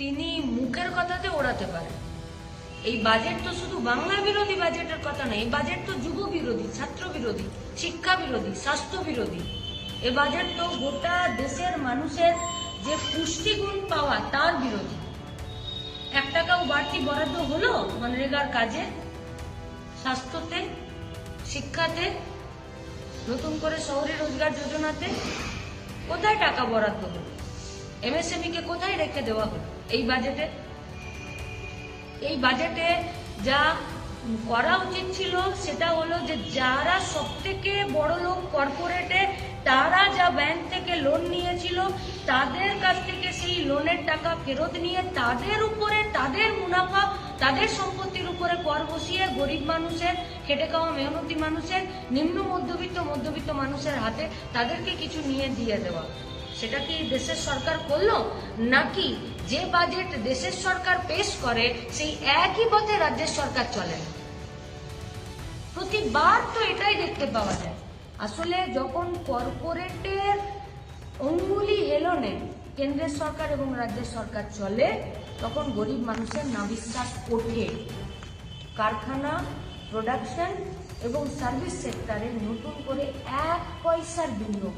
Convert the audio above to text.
তিনি মুখের কথাতে ওড়াতে পারেন। এই বাজেট তো শুধু বাংলা বিরোধী বাজেটের কথা নয়, এই বাজেট তো যুব বিরোধী, ছাত্র বিরোধী, শিক্ষা বিরোধী, স্বাস্থ্য বিরোধী। এই বাজেট তো গোটা দেশের মানুষের যে পুষ্টিগুণ পাওয়া তার বিরোধী। 1 টাকাও বাড়তি বরাদ্দ হলো মনরেগার কাজে, স্বাস্থ্যতে, শিক্ষাতে, নতুন করে শহরে রোজগার যোজনাতে? কোথায় টাকা বরাদ্দ হলো? এমএসএমই কে কোথায় রেখে দেওয়া হলো এই বাজেটে? এই বাজেটে যা করা উচিত ছিল সেটা হলো যে যারা সবথেকে বড় লোক কর্পোরেটে, তারা যা ব্যাংক থেকে লোন নিয়েছিল তাদের কাছ থেকে সেই লোনের টাকা ফেরত নিয়ে তাদের উপরে, তাদের মুনাফা, তাদের সম্পত্তির উপরে কর বসিয়ে গরিব মানুষের, খেটে খাওয়া মেহনতি মানুষের, নিম্ন মধ্যবিত্ত মানুষের হাতে তাদেরকে কিছু নিয়ে দিয়ে দেওয়া। সেটা কি দেশের সরকার করলো? নাকি যে বাজেট দেশের সরকার পেশ করে সেই একই পথে রাজ্যের সরকার চলে না? প্রতিবার তো এটাই দেখতে পাওয়া যায়। আসলে যখন কর্পোরেটের অঙ্গুলি হেলনে কেন্দ্রের সরকার এবং রাজ্যের সরকার চলে, তখন গরিব মানুষের নাবিশ্বাস ওঠে। কারখানা, প্রোডাকশন এবং সার্ভিস সেক্টরে নতুন করে 1 পয়সার বিনিয়োগ